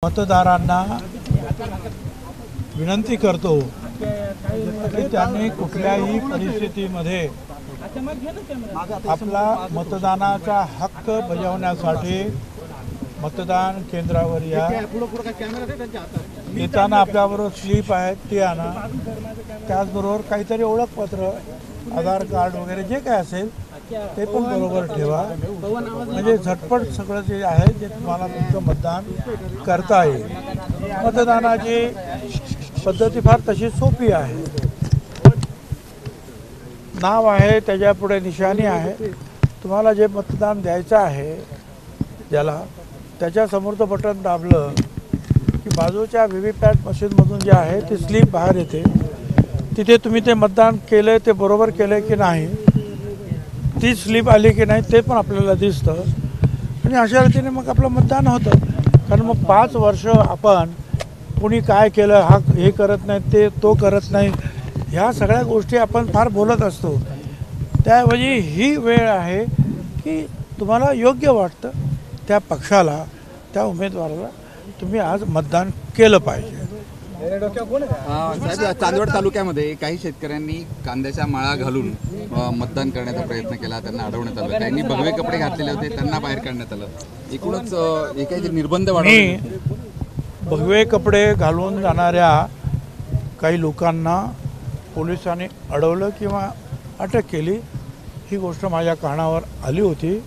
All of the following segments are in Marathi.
मतदारांना विनंती करतो की त्यांनी कुठल्याही परिस्थितीमध्ये आपला मतदानाचा हक्क बजावण्यासाठी मतदान केंद्रावर या। येताना आपल्याबरोबर स्लिप आहे ती आणा, त्याचबरोबर काहीतरी ओळखपत्र, आधार कार्ड वगैरे जे काय असेल ते पण बरोबर ठेवा, म्हणजे झटपट सगळं जे आहे ते तुम्हाला तुमचं मतदान करता येईल। मतदानाची पद्धती फार तशी सोपी आहे। नाव आहे, त्याच्यापुढे निशाणी आहे, तुम्हाला जे मतदान द्यायचं आहे ज्याला त्याच्यासमोरचं बटन दाबलं की बाजूच्या व्हीव्हीपॅट मशीनमधून जे आहे ती स्लिप बाहेर येते। तिथे तुम्ही ते मतदान केलं ते बरोबर केलं की नाही, ती स्लिप आली की नाही ते पण आपल्याला दिसतं आणि अशा रीतीने मग आपलं मतदान होतं। कारण मग 5 वर्ष आपण कोणी काय केलं हा हे करत नाही, ते तो करत नाही, ह्या सगळ्या गोष्टी आपण फार बोलत असतो। त्याऐवजी ही वेळ आहे की तुम्हाला योग्य वाटतं त्या पक्षाला, त्या उमेदवाराला तुम्ही आज मतदान केलं पाहिजे। साहेब, चांदवड तालुक्यामध्ये काही शेतकऱ्यांनी कांद्याच्या माळा घालून मतदान करण्याचा प्रयत्न केला, त्यांना अडवण्यात आलं। त्यांनी भगवे कपडे घातलेले होते, त्यांना बाहेर काढण्यात आलं। एकूणच एकाचे निर्बंध वाढवले। भगवे कपडे घालून जाणाऱ्या काही लोकांना पोलिसांनी अडवलं किंवा अटक केली, ही गोष्ट माझ्या कानावर आली होती।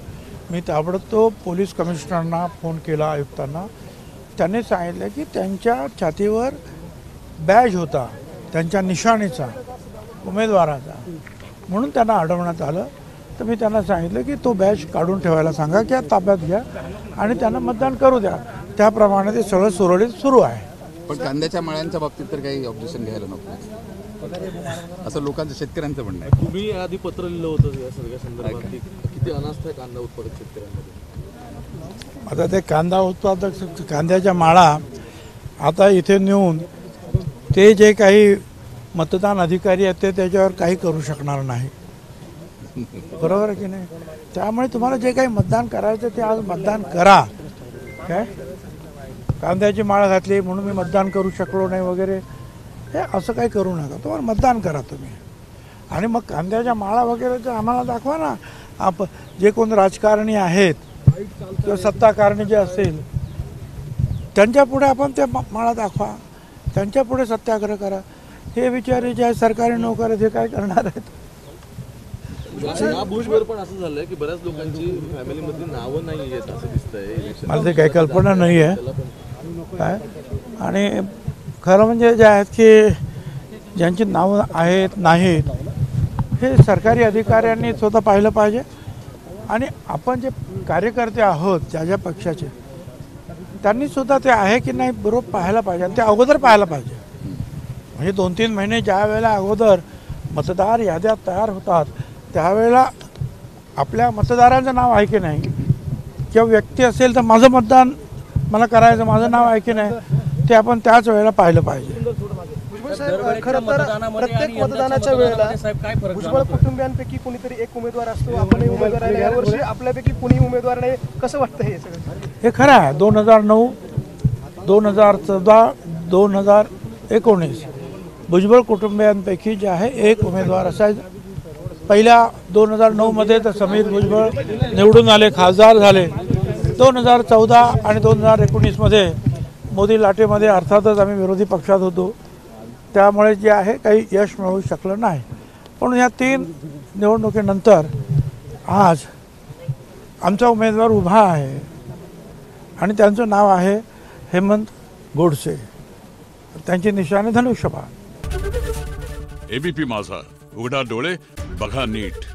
मी ताबडतोब पोलीस कमिशनरना फोन केला, आयुक्तांना। त्यांनी सांगितलं की त्यांच्या छातीवर बॅज होता, त्यांच्या निशाणीचा, उमेदवाराचा, म्हणून त्यांना अडवण्यात आलं। तर मी त्यांना सांगितलं की तो बॅज काढून ठेवायला सांगा किंवा ताब्यात घ्या आणि त्यांना मतदान करू द्या। त्याप्रमाणे ते सगळं सुरळीत सुरू आहे। पण कांद्याच्या माळ्यांच्या बाबतीत तर काही ऑब्जेक्शन घ्यायला नको असं लोकांचं, शेतकऱ्यांचं म्हणणं आहे। तुम्ही आधी पत्र लिहिलं होतं या सगळ्या संदर्भात, किती अनास्था आहे कांदा उत्पादक शेतकऱ्यांमध्ये? आता ते कांदा उत्पादक कांद्याच्या माळा आता इथे नेऊन ते जे काही मतदान अधिकारी आहेत ते त्याच्यावर काही करू शकणार नाही, बरोबर आहे की नाही? त्यामुळे तुम्हाला जे काही मतदान करायचं ते आज मतदान करा। काय कांद्याची माळ घातली म्हणून मी मतदान करू शकलो नाही वगैरे हे असं काही करू नका, तुम्हाला मतदान करा तुम्ही। आणि मग कांद्याच्या माळा वगैरे आम्हाला दाखवा ना, आप जे कोण राजकारणी आहेत किंवा सत्ताकारणी जे असेल त्यांच्यापुढे आपण ते माळा दाखवा, त्यांच्यापुढे सत्याग्रह करा। हे विचारे जे सरकारी नोकर हे काय करणार आहेत? या भुजबळ पण असं झालंय की बऱ्याच लोकांची फॅमिलीमधली नावं नाही आहेत असं दिसतंय। मला ते काही कल्पना नाही आहे काय। आणि खरं म्हणजे जे आहेत की ज्यांची नावं आहेत नाहीत हे सरकारी अधिकाऱ्यांनी स्वतः पाहिलं पाहिजे। आणि आपण जे कार्यकर्ते आहोत ज्या ज्या पक्षाचे, त्यांनी सुद्धा ते आहे की नाही बरोबर पाहायला पाहिजे आणि ते अगोदर पाहायला पाहिजे। म्हणजे 2-3 महिने ज्या वेळेला अगोदर मतदार याद्या तयार होतात त्यावेळेला आपल्या मतदारांचं नाव आहे की नाही, किंवा व्यक्ती असेल तर माझं मतदान मला करायचं, माझं नाव आहे की नाही, ते आपण त्याच वेळेला पाहिलं पाहिजे। खरं तर प्रत्येक मतदानाच्या वेळेला भुजबळ कुटुंबियांपैकी कोणीतरी एक उमेदवार असतो, आपणही उमेदवार आहे। यावर्षी आपल्यापैकी कोणी उमेदवार नाही, कसं वाटतं हे सगळं? हे खरं आहे। 2009, 2014, 2019 भुजबळ कुटुंबियांपैकी जे आहे एक उमेदवार असायचा। पहिल्या 2009 तर समीर भुजबळ निवडून आले, खासदार झाले। 2014 आणि 2019 मोदी लाटेमध्ये अर्थातच आम्ही विरोधी पक्षात होतो, त्यामुळे जे आहे काही यश मिळू शकलं नाही। पण या 3 निवडणुकीनंतर आज आमचा उमेदवार उभा आहे आणि त्यांचं नाव आहे हेमंत गोडसे, त्यांची निशाणी धनुष्यबाण। एबीपी माझा, उघडा डोळे बघा नीट।